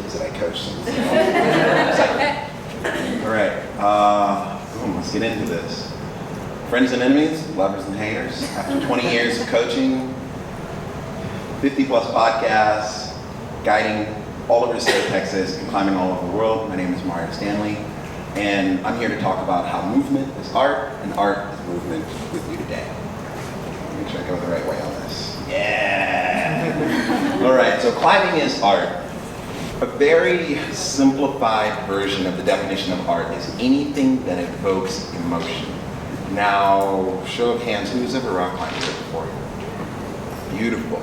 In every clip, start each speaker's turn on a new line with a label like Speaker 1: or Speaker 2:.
Speaker 1: kids that I coach. All right, let's get into this. Friends and enemies, lovers and haters. After 20 years of coaching, 50 plus podcasts, guiding all over the state of Texas and climbing all over the world, my name is Stanley, and I'm here to talk about how movement is art and art is movement with you today. Make sure I go the right way on this. Yeah! All right, so climbing is art. A very simplified version of the definition of art is anything that evokes emotion. Now, show of hands, who's ever rock climbed before you? Beautiful.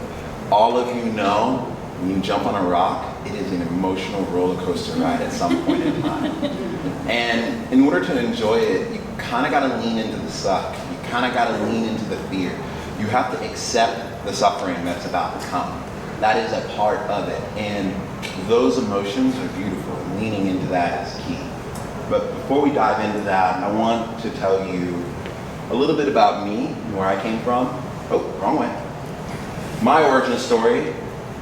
Speaker 1: All of you know, when you jump on a rock, it is an emotional roller coaster ride at some point in time. And in order to enjoy it, you kind of got to lean into the suck. You kind of got to lean into the fear. You have to accept the suffering that's about to come. That is a part of it. And those emotions are beautiful, and leaning into that is key. But before we dive into that, I want to tell you a little bit about me and where I came from. Oh, wrong way. My origin story,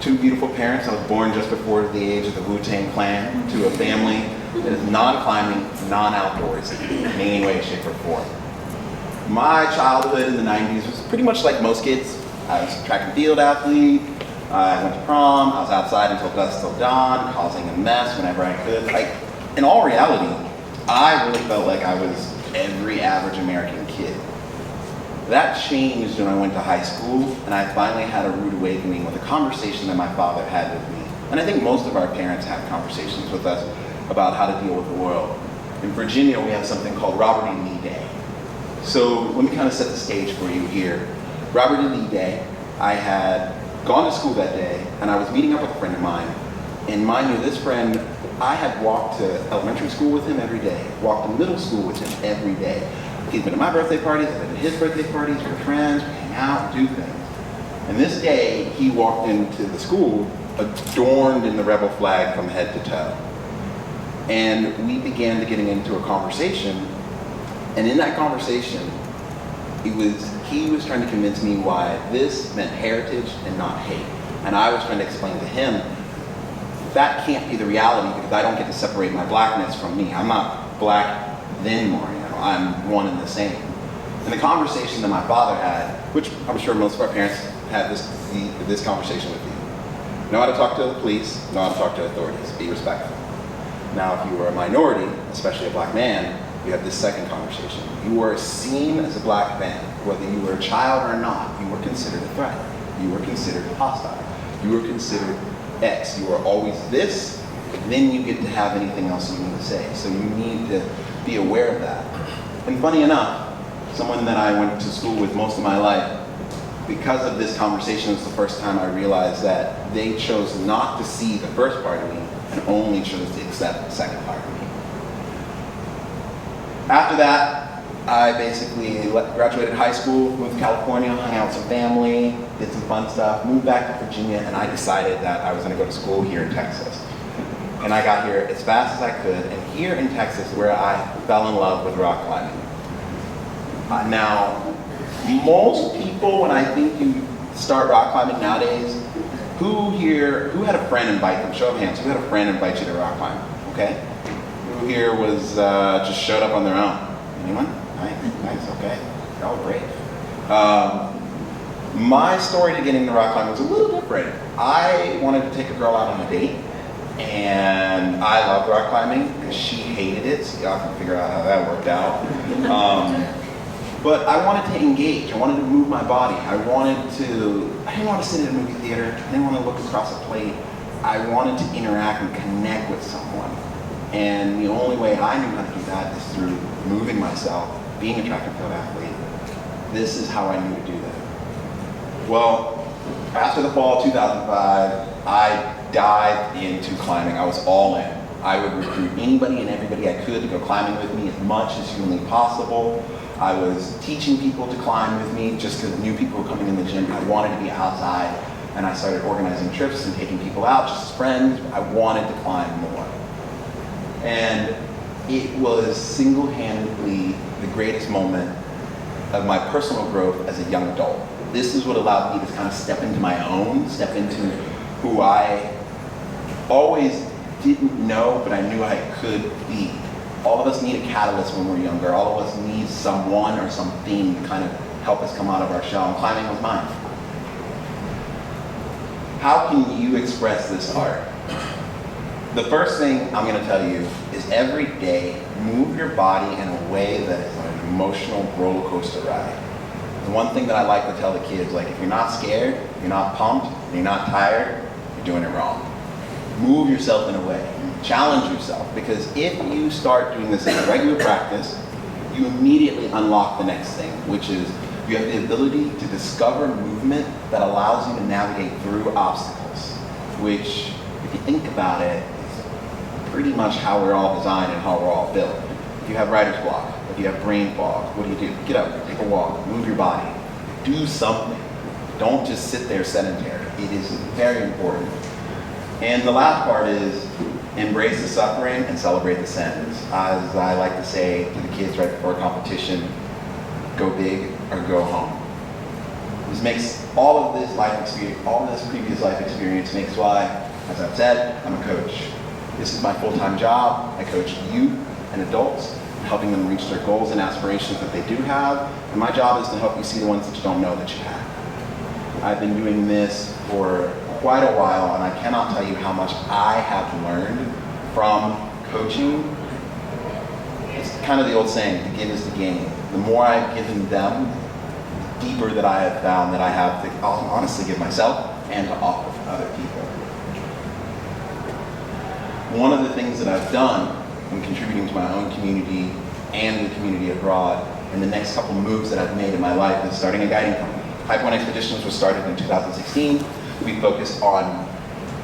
Speaker 1: two beautiful parents. I was born just before the age of the Wu-Tang Clan to a family that is non-climbing, non-outdoorsy in any way, shape, or form. My childhood in the 90s was pretty much like most kids. I was a track and field athlete. I went to prom. I was outside until dusk till dawn, causing a mess whenever I could. In all reality, I really felt like I was every average American kid. That changed when I went to high school, and I finally had a rude awakening with a conversation that my father had with me. And I think most of our parents have conversations with us about how to deal with the world. In Virginia, we have something called Robert E. Lee Day. So let me kind of set the stage for you here. Robert E. Lee Day, I had gone to school that day, and I was meeting up with a friend of mine. And mind you, this friend, I had walked to elementary school with him every day, walked to middle school with him every day. He'd been to my birthday parties, I'd been to his birthday parties, we were friends, we hang out, do things. And this day, he walked into the school adorned in the rebel flag from head to toe. And we began to getting into a conversation, and in that conversation, he was trying to convince me why this meant heritage and not hate. And I was trying to explain to him, that can't be the reality because I don't get to separate my blackness from me. I'm not black then Mariano, I'm one and the same. And the conversation that my father had, which I'm sure most of our parents had this conversation with you. Know how to talk to the police, know how to talk to authorities, be respectful. Now if you were a minority, especially a black man, we have this second conversation. You were seen as a black man, whether you were a child or not, you were considered a threat. You were considered hostile. You were considered X. You were always this, then you get to have anything else you need to say. So you need to be aware of that. And funny enough, someone that I went to school with most of my life, because of this conversation, was the first time I realized that they chose not to see the first part of me and only chose to accept the second part of me. After that, I basically graduated high school, moved to California, hung out with some family, did some fun stuff, moved back to Virginia, and I decided that I was going to go to school here in Texas. And I got here as fast as I could, and here in Texas, where I fell in love with rock climbing. Now, most people, when I think you start rock climbing nowadays, who had a friend invite them? Show of hands, who had a friend invite you to rock climb? Okay. Who here was just showed up on their own? Anyone? Nice, okay. You're all brave. My story to getting into rock climbing was a little different. I wanted to take a girl out on a date, and I loved rock climbing, and she hated it, so y'all can figure out how that worked out. But I wanted to engage. I wanted to move my body. I didn't want to sit in a movie theater. I didn't want to look across a plate. I wanted to interact and connect with someone. And the only way I knew how to do that is through moving myself, being a track and field athlete. This is how I knew to do that. Well, after the fall of 2005, I dived into climbing. I was all in. I would recruit anybody and everybody I could to go climbing with me as much as humanly possible. I was teaching people to climb with me just because new people were coming in the gym. I wanted to be outside, and I started organizing trips and taking people out just as friends. I wanted to climb more. And it was single-handedly the greatest moment of my personal growth as a young adult. This is what allowed me to kind of step into my own, step into who I always didn't know, but I knew I could be. All of us need a catalyst when we're younger. All of us need someone or something to kind of help us come out of our shell, and climbing was mine. How can you express this art? The first thing I'm going to tell you is every day, move your body in a way that is an emotional roller coaster ride. The one thing that I like to tell the kids, like, if you're not scared, you're not pumped, and you're not tired, you're doing it wrong. Move yourself in a way. Challenge yourself, because if you start doing this as a regular practice, you immediately unlock the next thing, which is you have the ability to discover movement that allows you to navigate through obstacles, which, if you think about it, is pretty much how we're all designed and how we're all built. If you have writer's block, if you have brain fog, what do? Get up, take a walk, move your body, do something. Don't just sit there sedentary. It is very important. And the last part is embrace the suffering and celebrate the sends. As I like to say to the kids right before a competition, go big or go home. This makes all of this life experience, all of this previous life experience makes why, as I've said, I'm a coach. This is my full-time job. I coach youth and adults, helping them reach their goals and aspirations that they do have. And my job is to help you see the ones that you don't know that you have. I've been doing this for quite a while, and I cannot tell you how much I have learned from coaching. It's kind of the old saying, to give is to gain. The more I've given them, the deeper that I have found that I have to honestly give myself and to offer to other people. One of the things that I've done in contributing to my own community and the community abroad, and the next couple moves that I've made in my life, is starting a guiding company. Type 1 Expeditions was started in 2016. We focused on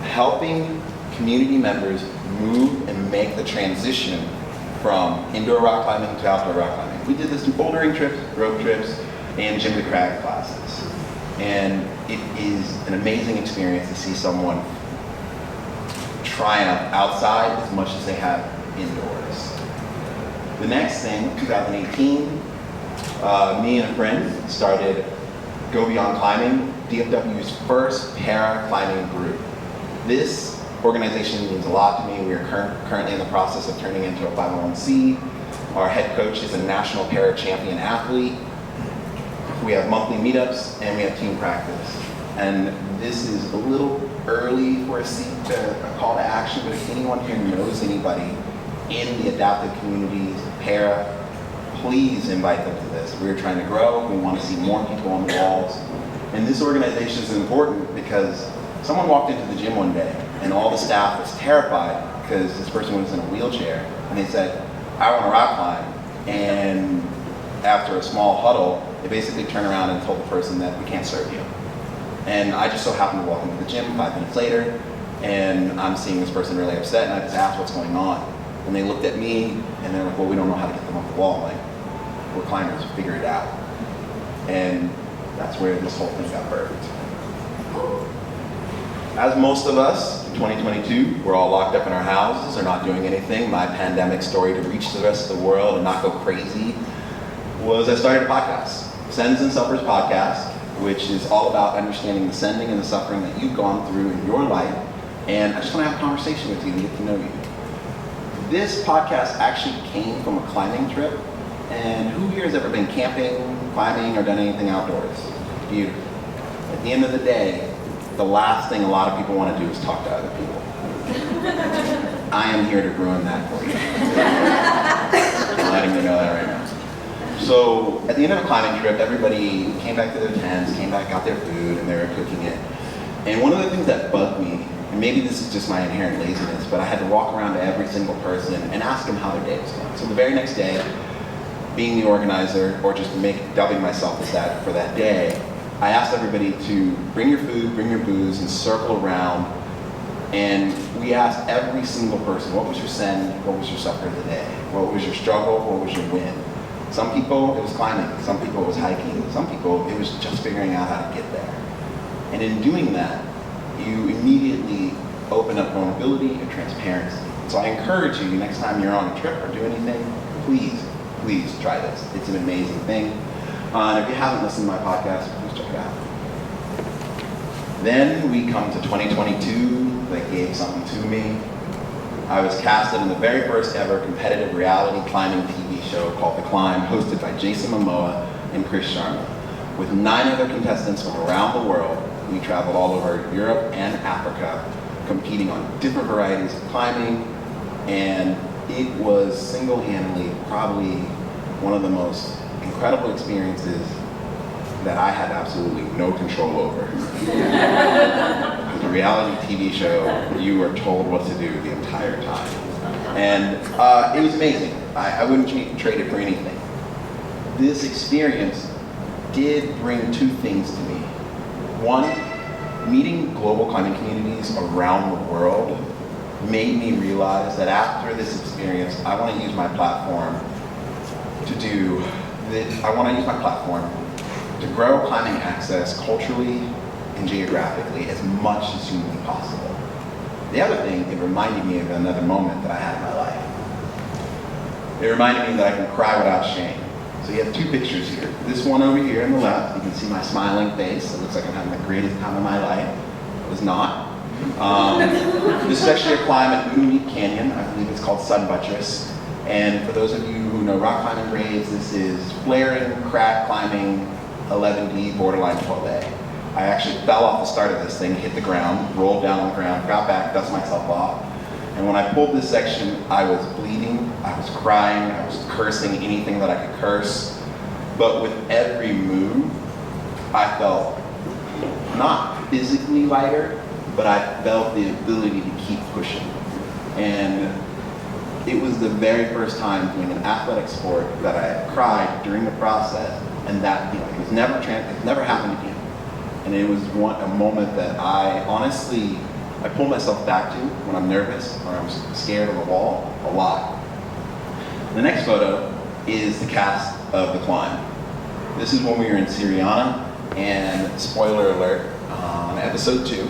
Speaker 1: helping community members move and make the transition from indoor rock climbing to outdoor rock climbing. We did this through bouldering trips, rope trips, and Jim the Crag classes. And it is an amazing experience to see someone triumph outside as much as they have indoors. The next thing, 2018, me and a friend started Go Beyond Climbing, DFW's first para-climbing group. This organization means a lot to me. We are currently in the process of turning into a 501c. Our head coach is a national para-champion athlete. We have monthly meetups and we have team practice. And this is a little early for a call to action, but if anyone here knows anybody in the adaptive communities, para, please invite them to this. We're trying to grow. We want to see more people on the walls. And this organization is important because someone walked into the gym one day and all the staff was terrified because this person was in a wheelchair. And they said, I want to rock climb. And after a small huddle, they basically turned around and told the person that we can't serve you. And I just so happened to walk into the gym 5 minutes later, and I'm seeing this person really upset, and I just asked what's going on. And they looked at me, and they're like, well, we don't know how to get them off the wall. I'm like, we're climbers, figure it out. And that's where this whole thing got birthed. As most of us in 2022, we're all locked up in our houses or not doing anything. My pandemic story to reach the rest of the world and not go crazy was I started a podcast, Sends and Suffers Podcast, which is all about understanding the sending and the suffering that you've gone through in your life. And I just want to have a conversation with you and get to know you. This podcast actually came from a climbing trip. And who here has ever been camping, climbing, or done anything outdoors? Beautiful. At the end of the day, the last thing a lot of people want to do is talk to other people. I am here to ruin that for you. I'm letting you know that right now. So at the end of the climbing trip, everybody came back to their tents, came back, got their food, and they were cooking it. And one of the things that bugged me, and maybe this is just my inherent laziness, but I had to walk around to every single person and ask them how their day was going. So the very next day, being the organizer, or just dubbing myself as that for that day, I asked everybody to bring your food, bring your booze, and circle around. And we asked every single person, what was your send, what was your suffer of the day? What was your struggle, what was your win? Some people, it was climbing. Some people, it was hiking. Some people, it was just figuring out how to get there. And in doing that, you immediately open up vulnerability and transparency. So I encourage you, next time you're on a trip or do anything, please try this. It's an amazing thing. And if you haven't listened to my podcast, please check it out. Then we come to 2022, that gave something to me. I was casted in the very first ever competitive reality climbing TV show called The Climb, hosted by Jason Momoa and Chris Sharma. With 9 other contestants from around the world, we traveled all over Europe and Africa, competing on different varieties of climbing, and it was single-handedly probably one of the most incredible experiences that I had absolutely no control over. With a reality TV show, you were told what to do the entire time. And it was amazing. I wouldn't trade it for anything. This experience did bring 2 things to me. One, meeting global climbing communities around the world made me realize that after this experience, I want to use my platform to grow climbing access culturally and geographically as much as humanly possible. The other thing, it reminded me of another moment that I had in my life. It reminded me that I can cry without shame. So you have 2 pictures here. This one over here on the left, you can see my smiling face. It looks like I'm having the greatest time of my life. It was not. This is actually a climb at Moonmeat Canyon. I believe it's called Sun Buttress. And for those of you who know rock climbing grades, this is flaring, crack climbing, 11D, borderline 12A. I actually fell off the start of this thing, hit the ground, rolled down on the ground, got back, dusted myself off. And when I pulled this section, I was bleeding, I was crying, I was cursing anything that I could curse. But with every move, I felt not physically lighter, but I felt the ability to keep pushing. And it was the very first time doing an athletic sport that I cried during the process, and that feeling, it never happened again. And it was a moment that I pull myself back to when I'm nervous or I'm scared of a wall a lot. The next photo is the cast of The Climb. This is when we were in Syriana, and spoiler alert, on episode 2,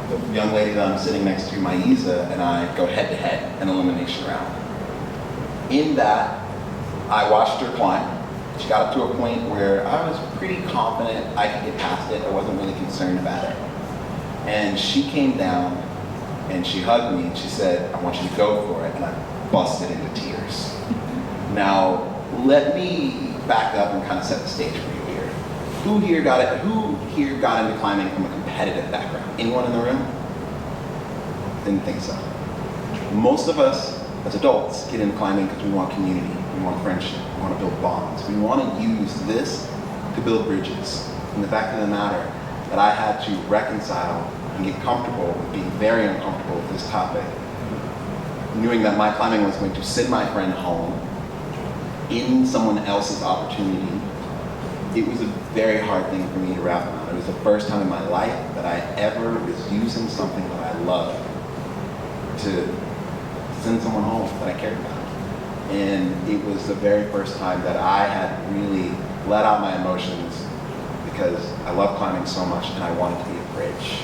Speaker 1: the young lady that I'm sitting next to, Maiza, and I go head-to-head in elimination round. In that, I watched her climb. She got up to a point where I was pretty confident I could get past it. I wasn't really concerned about it. And she came down and she hugged me and she said, "I want you to go for it." And I busted into tears. Now, let me back up and kind of set the stage for you here. Who here got into climbing from a competitive background? Anyone in the room? Didn't think so. Most of us as adults get into climbing because we want community, we want friendship, we want to build bonds. We want to use this to build bridges. And the fact of the matter that I had to reconcile and get comfortable with being very uncomfortable with this topic, knowing that my climbing was going to send my friend home in someone else's opportunity, it was a very hard thing for me to wrap around. It was the first time in my life that I ever was using something that I loved to send someone home that I cared about. And it was the very first time that I had really let out my emotions because I love climbing so much and I wanted to be a bridge.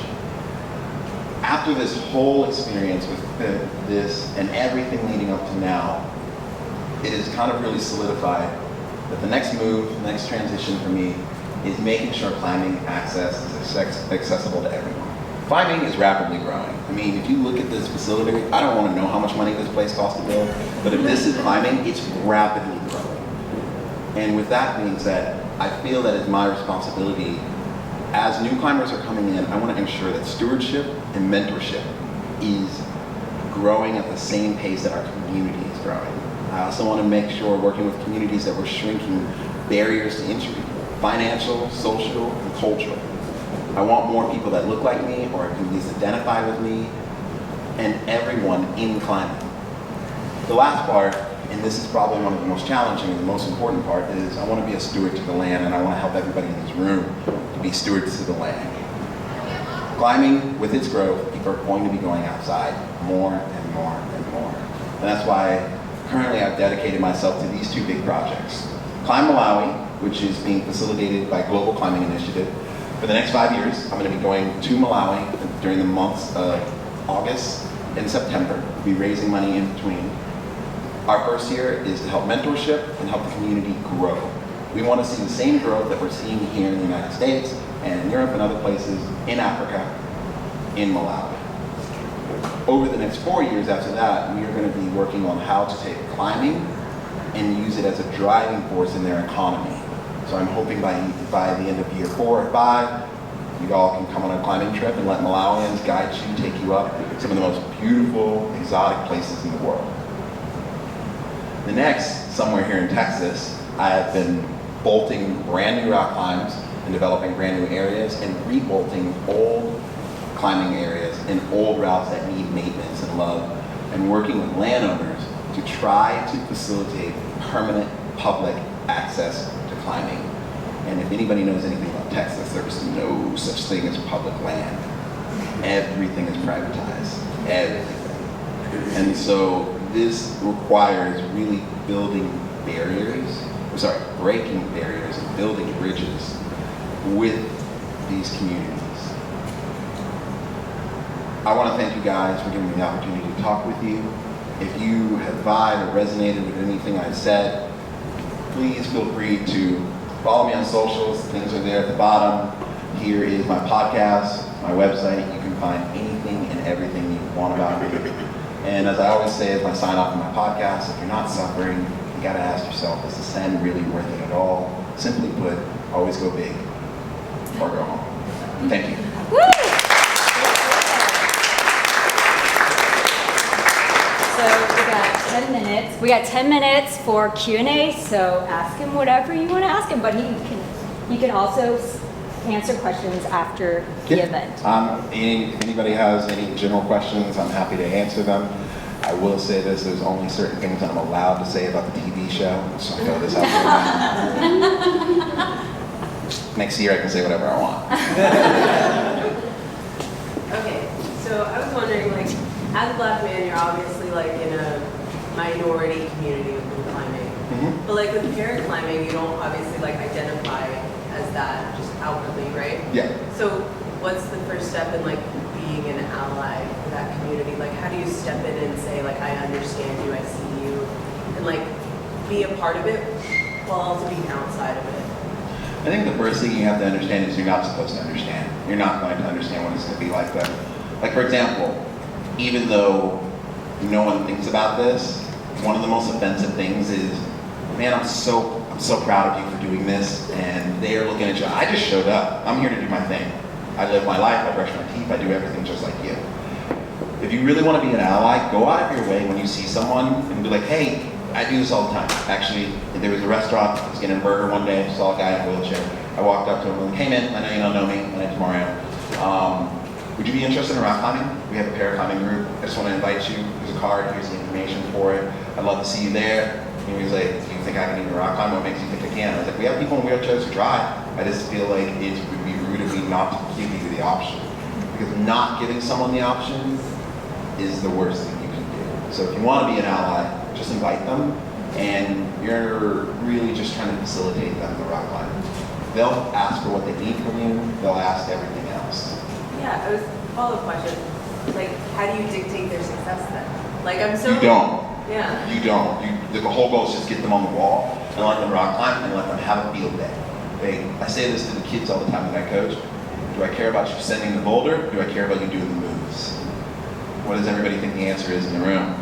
Speaker 1: After this whole experience with this and everything leading up to now, it has kind of really solidified that the next move, the next transition for me is making sure climbing access is accessible to everyone. Climbing is rapidly growing. I mean, if you look at this facility, I don't want to know how much money this place costs to build, but if this is climbing, it's rapidly growing. And with that being said, I feel that it's my responsibility, as new climbers are coming in, I want to ensure that stewardship and mentorship is growing at the same pace that our community is growing. I also want to make sure, working with communities, that we're shrinking barriers to entry, financial, social, and cultural. I want more people that look like me or can at least identify with me, and everyone in climbing. The last part, and this is probably one of the most challenging and the most important part, is I want to be a steward to the land, and I want to help everybody in this room to be stewards to the land. Climbing, with its growth, people are going to be going outside more and more and more. And that's why currently I've dedicated myself to these 2 big projects. Climb Malawi, which is being facilitated by Global Climbing Initiative. For the next 5 years, I'm going to be going to Malawi during the months of August and September. We'll be raising money in between. Our first year is to help mentorship and help the community grow. We want to see the same growth that we're seeing here in the United States and in Europe and other places in Africa, in Malawi. over the next 4 years after that, we are going to be working on how to take climbing and use it as a driving force in their economy. So I'm hoping by the end of year 4 or 5, you all can come on a climbing trip and let Malawians guide you, take you up some of the most beautiful, exotic places in the world. The next, somewhere here in Texas, I have been bolting brand new rock climbs and developing brand new areas and rebolting old climbing areas and old routes that need maintenance and love, and working with landowners to try to facilitate permanent public access to climbing. And if anybody knows anything about Texas, there's no such thing as public land. Everything is privatized, everything. And so this requires really breaking barriers and building bridges with these communities. I want to thank you guys for giving me the opportunity to talk with you. If you have vibed or resonated with anything I said, please feel free to follow me on socials. Things are there at the bottom. Here is my podcast, my website. You can find anything and everything you want about me. And as I always say as my sign off on my podcast, if you're not suffering, you gotta ask yourself, is the send really worth it at all? Simply put, always go big or go home. Thank you.
Speaker 2: Woo! So we got 10 minutes. We got 10 minutes for Q&A, so ask him whatever you want to ask him, but he can also answer questions after the event.
Speaker 1: If anybody has any general questions, I'm happy to answer them. I will say this, there's only certain things I'm allowed to say about the TV show, so I throw this out there. Next year I can say whatever I want.
Speaker 3: Okay, so I was wondering, like, as a black man, you're obviously like in a minority community within climbing.
Speaker 1: Mm-hmm.
Speaker 3: But like with paraclimbing, you don't obviously like identify as that just outwardly, right?
Speaker 1: Yeah.
Speaker 3: So what's the first step in like being an ally for that community? Like how do you step in and say like, I understand you, I see you, and like be a part of it while also being outside of it?
Speaker 1: I think the first thing you have to understand is you're not supposed to understand. You're not going to understand what it's going to be like. But, like for example, even though no one thinks about this, one of the most offensive things is, man, I'm so proud of you for doing this, and they are looking at you. I just showed up. I'm here to do my thing. I live my life. I brush my teeth. I do everything just like you. If you really want to be an ally, go out of your way when you see someone and be like, hey, I do this all the time. Actually, there was a restaurant, I was getting a burger one day, saw a guy in a wheelchair. I walked up to him and like, hey man, I know you don't know me, my name's Mario. Would you be interested in rock climbing? We have a paraclimbing group. I just want to invite you. Here's a card, here's the information for it. I'd love to see you there. And he was like, do you think I can even rock climb? What makes you think I can? I was like, we have people in wheelchairs who try. I just feel like it would be rude of me not to give you the option. Because not giving someone the option is the worst thing you can do. So if you want to be an ally, just invite them, and you're really just trying to facilitate them in the rock climbing. They'll ask for what they need from you. They'll ask everything else.
Speaker 3: Yeah, I was follow-up question. Like, how do you dictate their success then? Like, I'm so.
Speaker 1: You don't.
Speaker 3: Yeah.
Speaker 1: You don't. The whole goal is just get them on the wall and let them rock climb and let them have a field day. I say this to the kids all the time that I coach. Do I care about you sending the boulder? Do I care about you doing the moves? What does everybody think the answer is in the room?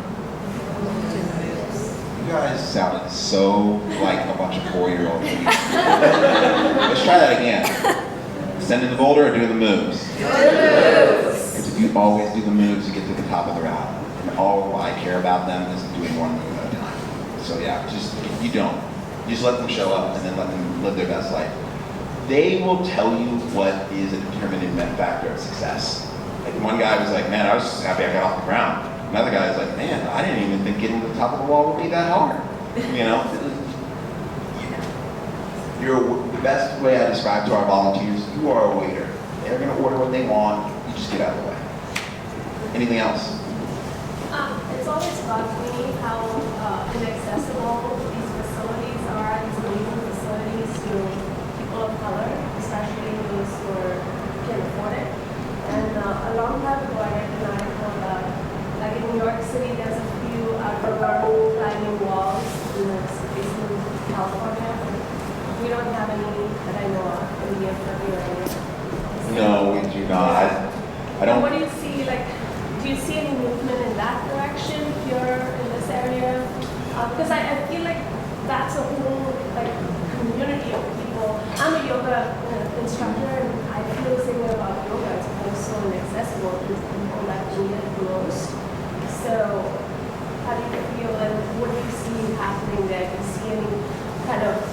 Speaker 1: You guys sounded so like a bunch of 4-year-olds. Let's try that again. Sending the boulder or doing the moves?
Speaker 3: Doing the moves.
Speaker 1: Because if you always do the moves, you get to the top of the route. And all I care about them is doing one move at a time. So yeah, you don't. You just let them show up and then let them live their best life. They will tell you what is a determining factor of success. Like one guy was like, man, I was just happy I got off the ground. Another guy was like, man, I didn't even think getting to the top of the wall would be that hard. You know? The best way I describe to our volunteers, you are a waiter. They're going to order what they want. You just get out of the way. Anything else?
Speaker 4: It's always bugged me how inaccessible these facilities are, these amazing facilities to people of color, especially those who can afford it. And a long time ago, I read an article about, like in New York City, there's a few outdoor climbing walls in the cities in California. We don't have any that I know of in the DFW area.
Speaker 1: No, we do not. I don't.
Speaker 4: And what do you see, like, do you see any movement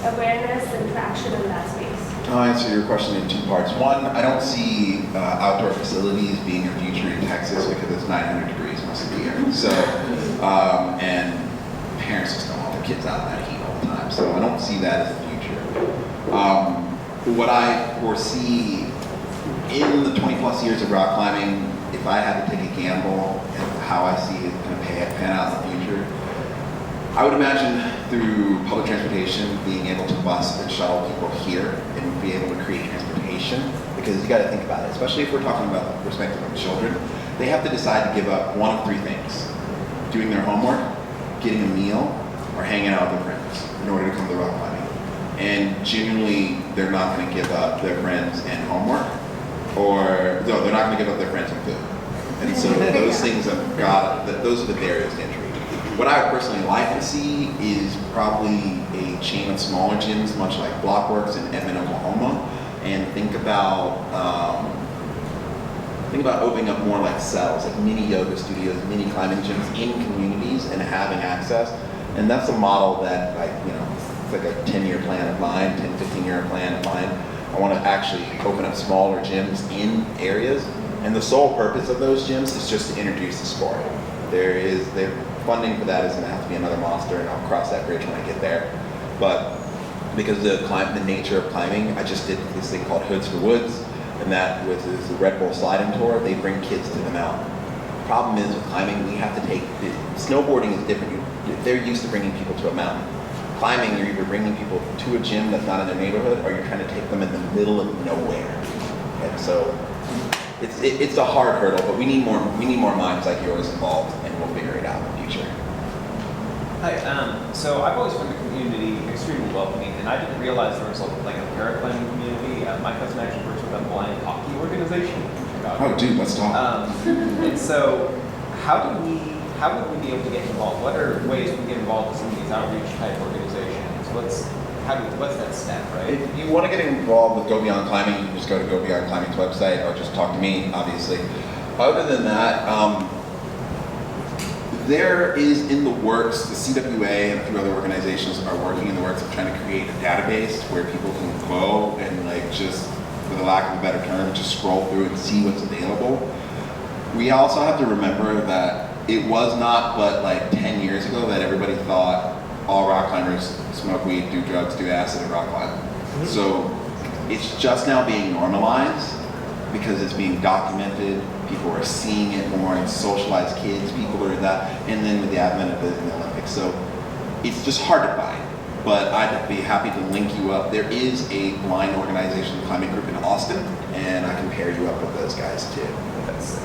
Speaker 4: awareness and traction in that space?
Speaker 1: I'll answer your question in two parts. One, I don't see outdoor facilities being a future in Texas because it's 900 degrees most of the year. So, and parents just don't want their kids out in that heat all the time. So I don't see that as the future. What I foresee in the 20 plus years of rock climbing, if I had to take a gamble at how I see it going to pan out in the future, I would imagine through public transportation being able to bus and shuttle people here and be able to create transportation, because you got to think about it, especially if we're talking about the perspective of children, they have to decide to give up one of three things: doing their homework, getting a meal, or hanging out with their friends in order to come to rock climbing. And genuinely, they're not going to give up their friends and homework, or no, they're not going to give up their friends and food. And so those things those are the barriers to entry. What I would personally like to see is probably a chain of smaller gyms, much like Blockworks in Edmond, Oklahoma, and think about opening up more like cells, like mini yoga studios, mini climbing gyms in communities and having access. And that's a model that, it's like a 10-year plan of mine, 10, 15-year plan of mine. I want to actually open up smaller gyms in areas, and the sole purpose of those gyms is just to introduce the sport. Their funding for that is going to have to be another monster, and I'll cross that bridge when I get there. But because of the nature of climbing, I just did this thing called Hoods for Woods, and that was the Red Bull sliding tour. They bring kids to the mountain. The problem is with climbing, we have to snowboarding is different. They're used to bringing people to a mountain. Climbing, you're either bringing people to a gym that's not in their neighborhood, or you're trying to take them in the middle of nowhere. And so it's a hard hurdle, but we need more minds like yours involved, and we'll figure it out in the future.
Speaker 5: Hi, so I've always found the community extremely welcoming, and I didn't realize there was a paraclimbing community. My cousin actually works with a blind hockey organization in Chicago.
Speaker 1: Oh, dude, let's talk.
Speaker 5: And so, how would we be able to get involved? What are ways we can get involved with some of these outreach type organizations? What's that step, right?
Speaker 1: If you want to get involved with Go Beyond Climbing, you can just go to Go Beyond Climbing's website, or just talk to me, obviously. Other than that, there is in the works, the CWA and a few other organizations are working in the works of trying to create a database where people can go and just, for the lack of a better term, just scroll through and see what's available. We also have to remember that it was not but 10 years ago that everybody thought all rock climbers smoke weed, do drugs, do acid, and rock climb. Mm-hmm. So it's just now being normalized because it's being documented. People are seeing it more, and socialized kids, people are that, and then with the advent of the Olympics. So it's just hard to find, but I'd be happy to link you up. There is a blind organization, climbing group in Austin, and I can pair you up with those guys too. That's it.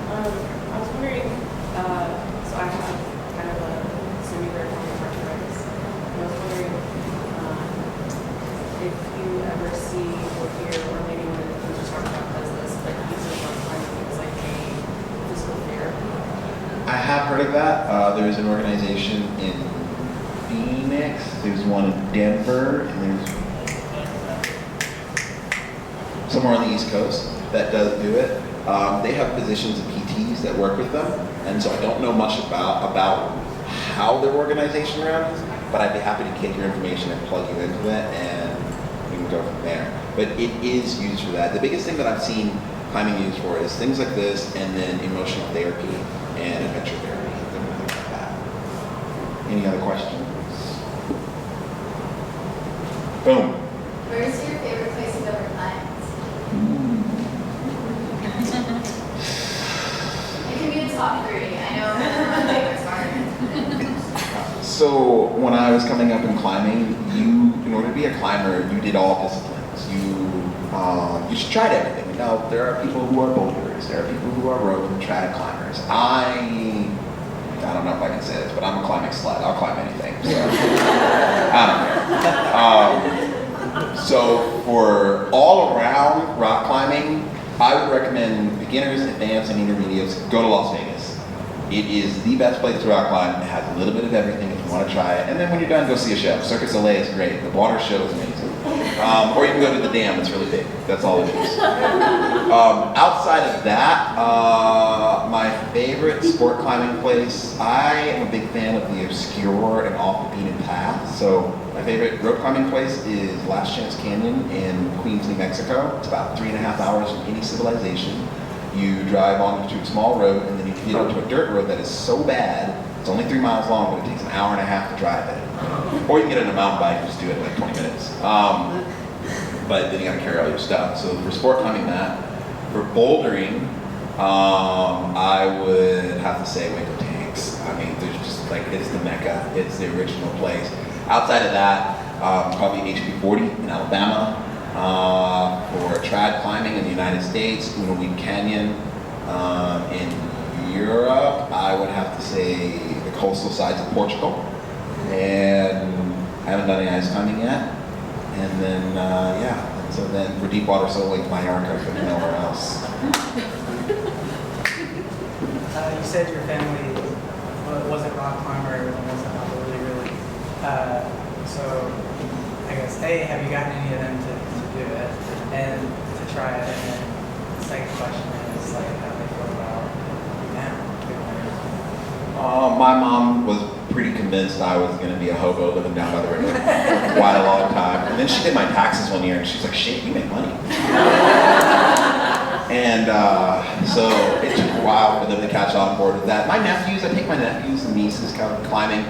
Speaker 3: I was wondering, so I have kind of a semi-rare form of arthritis. I was wondering if you ever see or hear, or maybe when you just talked about does this, but uses rock climbing things like a physical therapy.
Speaker 1: I have heard of that. There's an organization in Phoenix, there's one in Denver, and there's somewhere on the East Coast that does do it. They have physicians and PTs that work with them, and so I don't know much about how their organization runs, but I'd be happy to get your information and plug you into it, and we can go from there. But it is used for that. The biggest thing that I've seen climbing used for is things like this, and then emotional therapy and adventure therapy, things like that. Any other questions? Boom.
Speaker 6: Where's your favorite place to go for climbs? It can be a top 3. I know my favorites aren't.
Speaker 1: So when I was coming up in climbing, in order to be a climber, you did all disciplines. You tried everything. Now there are people who are boulders, there are people who are rope and trad climbers. I don't know if I can say this, but I'm a climbing slut. I'll climb anything. So I don't care. So for all around rock climbing, I would recommend beginners, advanced, and intermediates go to Las Vegas. It is the best place to rock climb. It has a little bit of everything if you want to try it. And then when you're done, go see a show. Circus LA is great. The water show is amazing. Or you can go to the dam, it's really big. That's all it is. Outside of that, my favorite sport climbing place, I am a big fan of the obscure and off the beaten path. So my favorite rope climbing place is Last Chance Canyon in Queens, New Mexico. It's about 3.5 hours from any civilization. You drive onto a small road and then you get onto a dirt road that is so bad, it's only 3 miles long, but it takes an hour and a half to drive it. Or you can get on a mountain bike and just do it in like 20 minutes. But then you gotta carry all your stuff. So for sport climbing that. For bouldering, I would have to say Waco Tanks. I mean, there's just like, it's the mecca, it's the original place. Outside of that, probably HP 40 in Alabama. For trad climbing in the United States, Weed Canyon. In Europe, I would have to say the coastal sides of Portugal. And I haven't done any ice climbing yet. And then, yeah, and so then for deep water soloing, Mallorca, but nowhere else.
Speaker 7: You said your family wasn't rock climber and wasn't really. So I guess, A, have you gotten any of them to do it and to try it? And then the second question is like how they feel about now doing it.
Speaker 1: My mom was pretty convinced I was going to be a hobo living down by the river for quite a long time. And then she did my taxes one year and she's like, shit, you make money. And so it took a while for them to catch on board with that. My nephews, I take my nephews and nieces kind of climbing.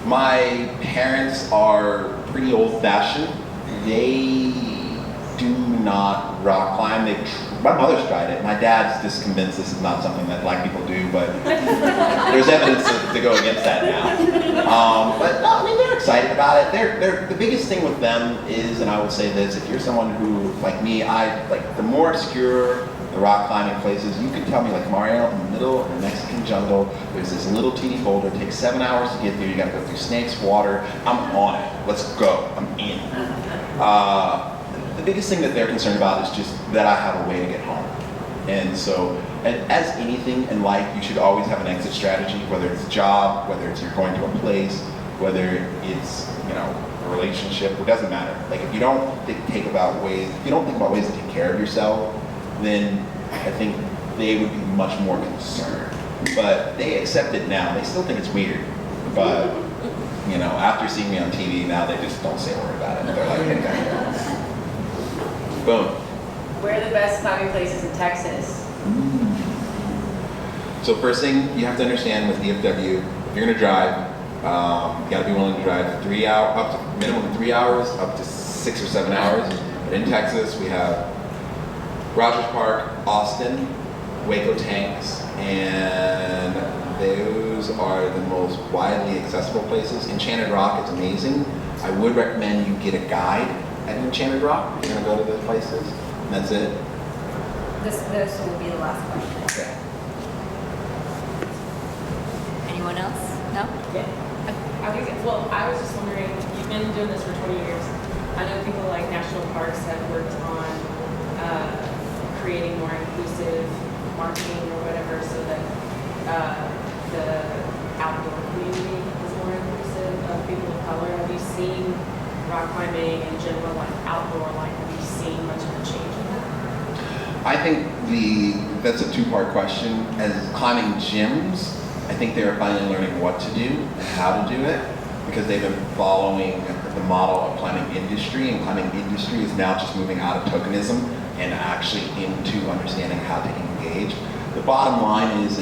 Speaker 1: My parents are pretty old-fashioned. They do not rock climb. My mother's tried it. My dad's just convinced this is not something that black people do, but there's evidence to go against that now. But no, I mean, they're excited about it. They're the biggest thing with them is, and I would say this, if you're someone who, like me, I like the more obscure the rock climbing places, you could tell me like Mario in the middle of the Mexican jungle, there's this little teeny boulder, it takes 7 hours to get there, you gotta go through snakes, water, I'm on it, let's go, I'm in. The biggest thing that they're concerned about is just that I have a way to get home. And so, and as anything in life, you should always have an exit strategy, whether it's a job, whether it's you're going to a place, whether it's, you know, a relationship, it doesn't matter. Like if you don't think about ways to take care of yourself, then I think they would be much more concerned. But they accept it now. They still think it's weird. But, you know, after seeing me on TV, now they just don't say a word about it. They're like, okay. Boom.
Speaker 8: Where are the best climbing places in Texas?
Speaker 1: So first thing you have to understand with DFW, if you're gonna drive, you gotta be willing to drive 3 hours, up to minimum 3 hours, up to 6 or 7 hours. But in Texas, we have Rogers Park, Austin, Waco Tanks, and those are the most widely accessible places. Enchanted Rock is amazing. I would recommend you get a guide at Enchanted Rock if you're gonna go to those places, and that's it.
Speaker 2: This will be the last question.
Speaker 1: Okay.
Speaker 2: Anyone else? No?
Speaker 9: Well, I was just wondering, you've been doing this for 20 years. I know people like national parks have worked on creating more inclusive marketing or whatever so that the outdoor community is more inclusive of people of color. Have you seen rock climbing in general, like outdoor, like have you seen much of a change in that?
Speaker 1: I think that's a two-part question. As climbing gyms, I think they're finally learning what to do and how to do it because they've been following the model of climbing industry, and climbing industry is now just moving out of tokenism and actually into understanding how to engage. The bottom line is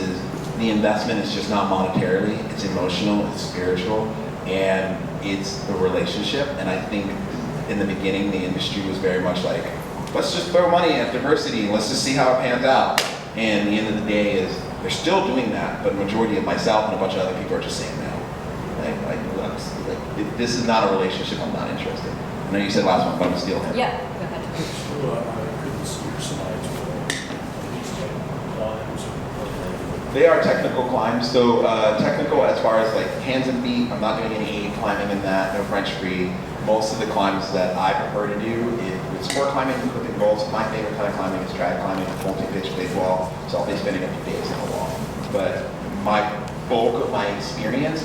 Speaker 1: the investment is just not monetarily, it's emotional, it's spiritual, and it's the relationship. And I think in the beginning, the industry was very much like, let's just throw money at diversity and let's just see how it pans out. And the end of the day is, they're still doing that, but the majority of myself and a bunch of other people are just saying no. If this is not a relationship, I'm not interested. I know you said last one, but I'm gonna steal him.
Speaker 2: Yeah, go ahead.
Speaker 10: I couldn't see your slides for these climbs.
Speaker 1: They are technical climbs, so technical as far as like hands and feet, I'm not doing any aid climbing in that, no French free. Most of the climbs that I prefer to do is sport climbing, equipping goals. My favorite kind of climbing is drag climbing, multi-pitch, big wall, so I'll be spending a few days on the wall. But my bulk of my experience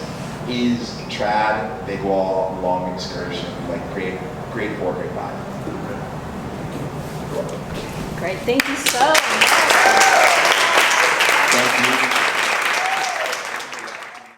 Speaker 1: is trad, big wall, long excursion, like grade 4, grade 5.
Speaker 2: Great, thank you so much.